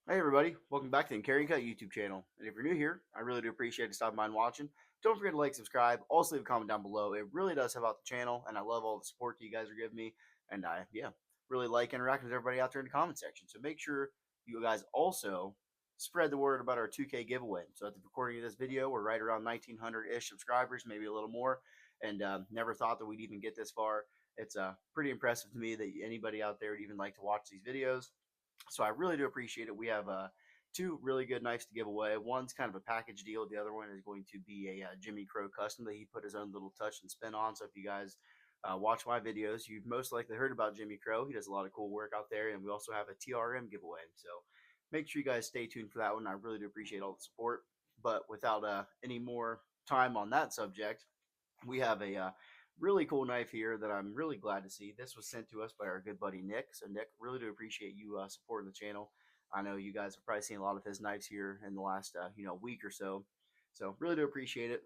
Hey everybody, welcome back to the Carryandcut YouTube channel. And if you're new here, I really do appreciate it stopping by and watching. Don't forget to like, subscribe, also leave a comment down below. It really does help out the channel, and I love all the support that you guys are giving me. And I, really like interacting with everybody out there in the comment section. So make sure you guys also spread the word about our 2K giveaway. So at the recording of this video, we're right around 1,900-ish subscribers, maybe a little more. And never thought that we'd even get this far. It's pretty impressive to me that anybody out there would even like to watch these videos. So I really do appreciate it. We have two really good knives to give away. One's kind of a package deal. The other one is going to be a Jimmy Crow custom that he put his own little touch and spin on. So if you guys watch my videos, you've most likely heard about Jimmy Crow. He does a lot of cool work out there. And we also have a TRM giveaway. So make sure you guys stay tuned for that one. I really do appreciate all the support. But without any more time on that subject, we have a really cool knife here that I'm really glad to see. This was sent to us by our good buddy Nick. So Nick, really do appreciate you supporting the channel. I know you guys have probably seen a lot of his knives here in the last week or so. So really do appreciate it.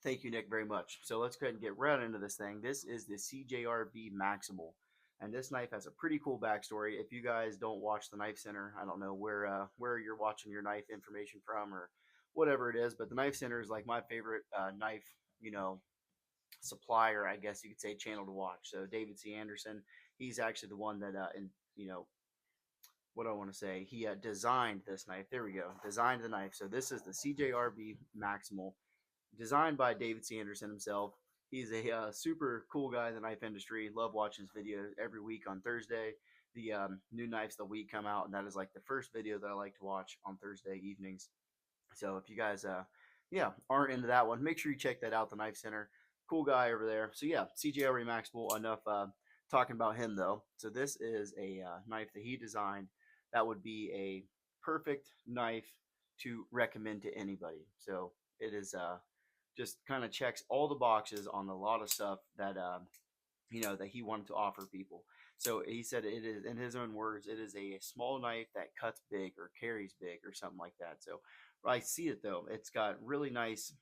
Thank you, Nick, very much. So let's go ahead and get right into this thing. This is the CJRB Maximal. And this knife has a pretty cool backstory. If you guys don't watch the Knife Center, I don't know where you're watching your knife information from or whatever it is, but the Knife Center is like my favorite knife, supplier, I guess you could say, channel to watch. So David C. Anderson, he's actually the one that, what do I want to say? He designed this knife. There we go. Designed the knife. So this is the CJRB Maximal, designed by David C. Anderson himself. He's a super cool guy in the knife industry. Love watching his videos every week on Thursday. The new knives of the week come out, and that is like the first video that I like to watch on Thursday evenings. So if you guys, aren't into that one, make sure you check that out. The Knife Center, cool guy over there. So yeah, CJRB Maximal. Enough talking about him though. So this is a knife that he designed. That would be a perfect knife to recommend to anybody. So it is just kind of checks all the boxes on a lot of stuff that that he wanted to offer people. So he said it is, in his own words, it is a small knife that cuts big or carries big or something like that. So I see it though. It's got really nice,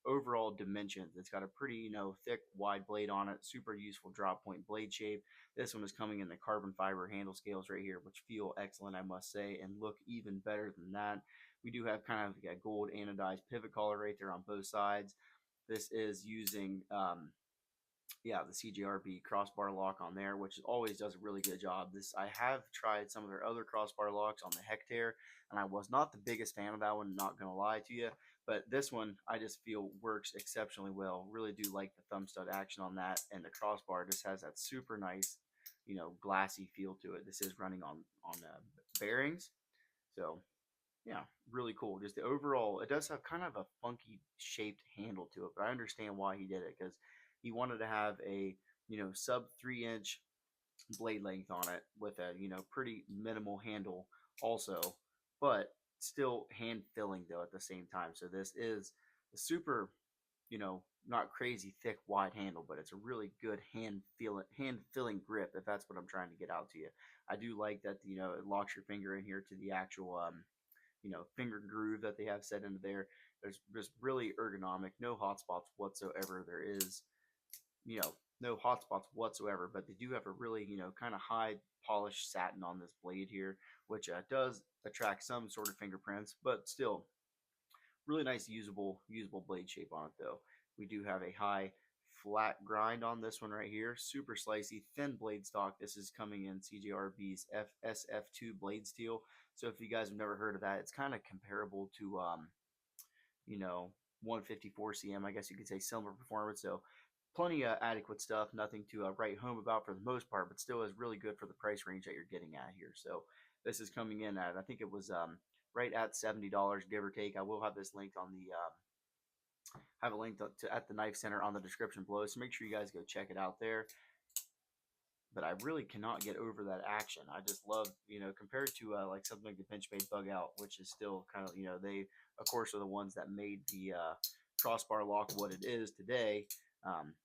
overall dimensions. It's got a pretty, thick, wide blade on it. Super useful drop point blade shape. This one is coming in the carbon fiber handle scales right here, which feel excellent, I must say, and look even better than that. We do have kind of a gold anodized pivot collar right there on both sides. This is using the CJRB crossbar lock on there, which always does a really good job. This, I have tried some of their other crossbar locks on the Hectare, and I was not the biggest fan of that one, not gonna lie to you. But this one, I just feel works exceptionally well. Really do like the thumb stud action on that, and the crossbar just has that super nice, glassy feel to it. This is running on bearings, so yeah, really cool. Just the overall, it does have kind of a funky shaped handle to it, but I understand why he did it because he wanted to have a sub 3 inch blade length on it with a pretty minimal handle also, but still hand filling though at the same time. So this is a super not crazy thick wide handle, but it's a really good hand filling grip, if that's what I'm trying to get out to you. I do like that it locks your finger in here to the actual finger groove that they have set into there. There's just really ergonomic, no hot spots whatsoever. There is, no hot spots whatsoever, but they do have a really, kind of high polished satin on this blade here, which does attract some sort of fingerprints, but still really nice usable blade shape on it though. We do have a high flat grind on this one right here, super slicey, thin blade stock. This is coming in CJRB's SF2 blade steel. So if you guys have never heard of that, it's kind of comparable to 154 cm, I guess you could say, similar performance. So plenty of adequate stuff, nothing to write home about for the most part, but still is really good for the price range that you're getting at here. So this is coming in at, I think it was right at $70, give or take. I will have this linked on the have a link to at the Knife Center on the description below, so make sure you guys go check it out there. But I really cannot get over that action. I just love, compared to like something like the Benchmade Bug Out, which is still kind of, they of course are the ones that made the crossbar lock what it is today.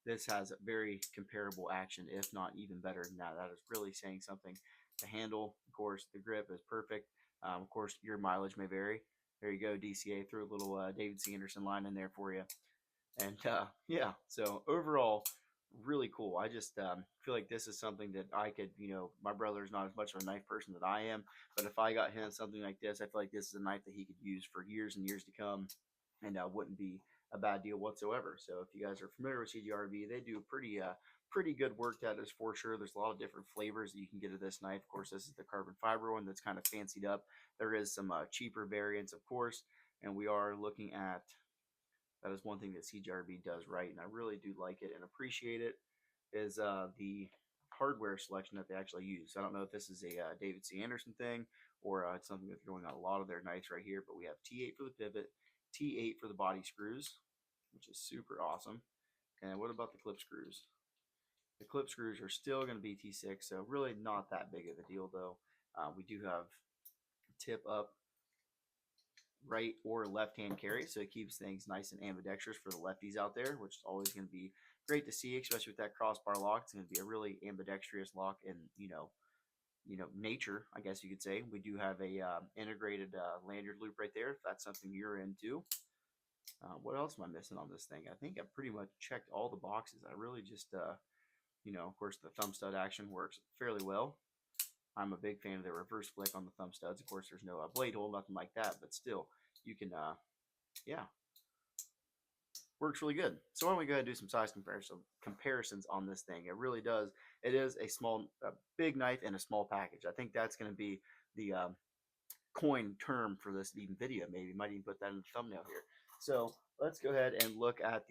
This has a very comparable action, if not even better than that. That is really saying something. The handle, of course, the grip is perfect. Of course, your mileage may vary. There you go, DCA. Threw a little David C. Anderson line in there for you. And yeah, so overall, really cool. I just feel like this is something that I could, my brother's not as much of a knife person that I am, but if I got him something like this, I feel like this is a knife that he could use for years and years to come, and wouldn't be a bad deal whatsoever. So if you guys are familiar with CJRB, they do pretty good work at this for sure. There's a lot of different flavors that you can get of this knife. Of course, this is the carbon fiber one that's kind of fancied up. There is some cheaper variants, of course, and we are looking at, that is one thing that CJRB does right, and I really do like it and appreciate it, is the hardware selection that they actually use. I don't know if this is a David C. Anderson thing, or it's something that they're doing on a lot of their knives right here, but we have T8 for the pivot, T8 for the body screws, which is super awesome. And what about the clip screws? The clip screws are still going to be T6, so really not that big of a deal though. We do have tip up right or left hand carry, so it keeps things nice and ambidextrous for the lefties out there, which is always going to be great to see, especially with that crossbar lock. It's going to be a really ambidextrous lock in nature, I guess you could say. We do have a integrated lanyard loop right there if that's something you're into. What else am I missing on this thing? I think I've pretty much checked all the boxes. I really just of course the thumb stud action works fairly well. I'm a big fan of the reverse flick on the thumb studs. Of course, there's no blade hole, nothing like that, but still, you can, yeah, works really good. So why don't we go ahead and do some size comparisons on this thing? It really does. It is a big knife in a small package. I think that's going to be the coin term for this even video. Maybe might even put that in the thumbnail here. So let's go ahead and look at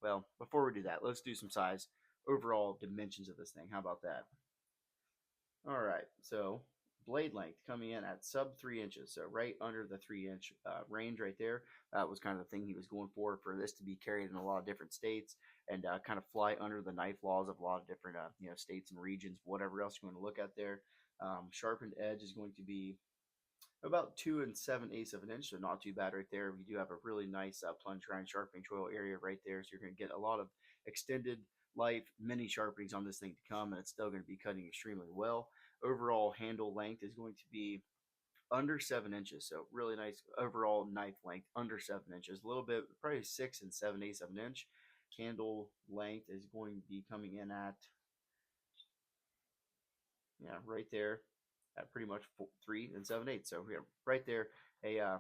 well, before we do that, let's do some size overall dimensions of this thing. How about that? All right, so blade length coming in at sub 3 inches, so right under the 3-inch range right there. That was kind of the thing he was going for this to be carried in a lot of different states and kind of fly under the knife laws of a lot of different states and regions, whatever else you want to look at there. Sharpened edge is going to be about 2 7/8 of an inch, so not too bad right there. We do have a really nice plunge grind sharpening choil area right there, so you're going to get a lot of extended life mini sharpenings on this thing to come, and it's still going to be cutting extremely well. Overall handle length is going to be under 7 inches, so really nice overall knife length, under 7 inches, a little bit, probably 6 7/8 of an inch. Handle length is going to be coming in at, yeah, right there at pretty much 3 7/8. So yeah, right there, a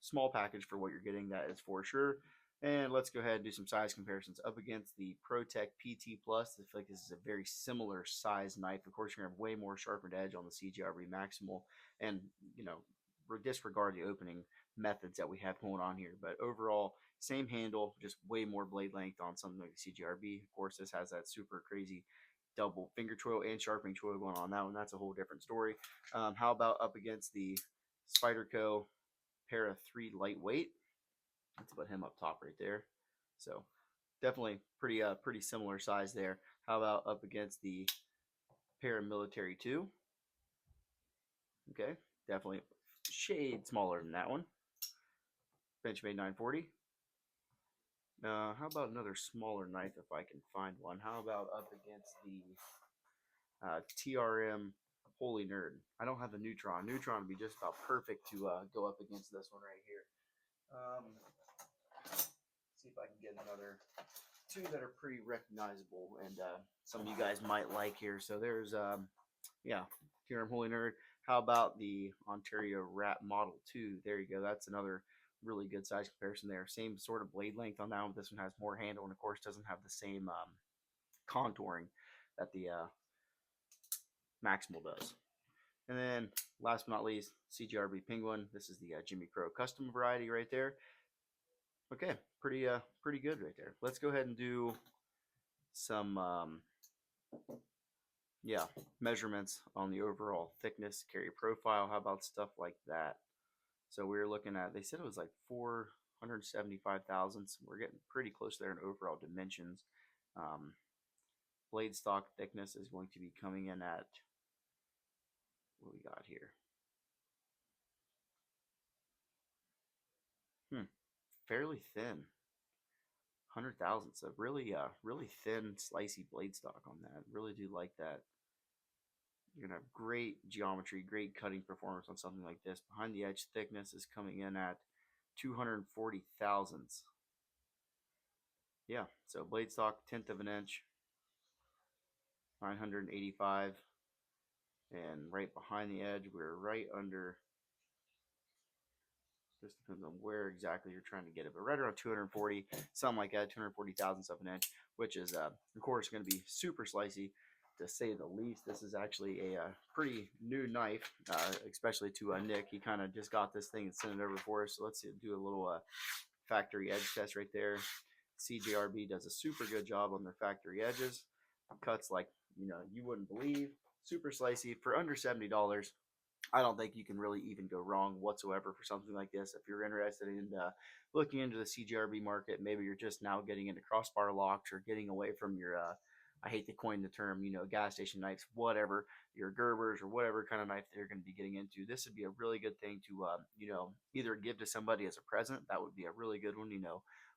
small package for what you're getting, that is for sure. And let's go ahead and do some size comparisons up against the ProTech PT Plus. I feel like this is a very similar size knife. Of course, you're gonna have way more sharpened edge on the CJRB Maximal, and disregard the opening methods that we have going on here. But overall, same handle, just way more blade length on something like the CJRB. Of course, this has that super crazy double finger choil and sharpening choil going on that one. That's a whole different story. How about up against the Spyderco Para 3 lightweight? Let's put him up top right there. So definitely pretty similar size there. How about up against the Paramilitary 2? Okay, definitely shade smaller than that one. Benchmade 940. How about another smaller knife if I can find one? How about up against the TRM Holy Nerd? I don't have the Neutron. Neutron would be just about perfect to go up against this one right here. See if I can get another two that are pretty recognizable and some of you guys might like here. So there's TRM Holy Nerd. How about the Ontario Rat Model 2? There you go. That's another really good size comparison there. Same sort of blade length on that one. This one has more handle and of course doesn't have the same contouring that the Maximal does. And then last but not least, CJRB Penguin. This is the Jimmy Crow custom variety right there. Okay, pretty good right there. Let's go ahead and do some measurements on the overall thickness, carry profile. How about stuff like that? So we were looking at, they said it was like 475 thousandths. We're getting pretty close there in overall dimensions. Blade stock thickness is going to be coming in at, what we got here? Fairly thin. 100 thousandths. So really thin, slicey blade stock on that. Really do like that. You're gonna have great geometry, great cutting performance on something like this. Behind the edge thickness is coming in at 240 thousandths. Yeah, so blade stock, 1/10 of an inch. 985, and right behind the edge, we're right under. Just depends on where exactly you're trying to get it, but right around 240, something like that, 240 thousandths of an inch, which is, of course, going to be super slicey, to say the least. This is actually a pretty new knife, especially to Nick. He kind of just got this thing and sent it over for us. So let's do a little factory edge test right there. CJRB does a super good job on their factory edges. Cuts like, you wouldn't believe. Super slicey for under $70. I don't think you can really even go wrong whatsoever for something like this. If you're interested in looking into the CJRB market, maybe you're just now getting into crossbar locks or getting away from your, I hate to coin the term, gas station knives, whatever, your Gerbers or whatever kind of knife they're going to be getting into. This would be a really good thing to, either give to somebody as a present. That would be a really good one,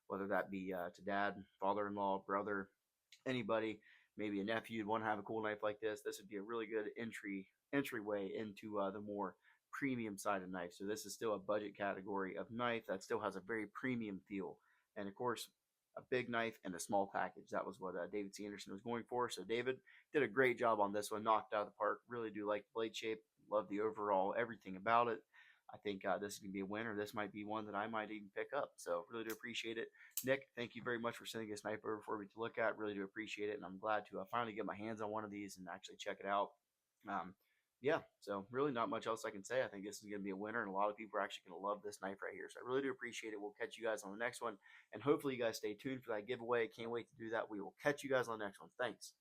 whether that be to dad, father-in-law, brother, anybody, maybe a nephew, you'd want to have a cool knife like this. This would be a really good entryway into the more premium side of knife. So this is still a budget category of knife that still has a very premium feel, and of course, a big knife and a small package. That was what David C. Anderson was going for. So David did a great job on this one, knocked out of the park. Really do like the blade shape, love the overall everything about it. I think this is going to be a winner. This might be one that I might even pick up. So really do appreciate it. Nick, thank you very much for sending this knife over for me to look at. Really do appreciate it. And I'm glad to finally get my hands on one of these and actually check it out. Yeah, so really not much else I can say. I think this is going to be a winner, and a lot of people are actually going to love this knife right here. So I really do appreciate it. We'll catch you guys on the next one, and hopefully you guys stay tuned for that giveaway. Can't wait to do that. We will catch you guys on the next one. Thanks.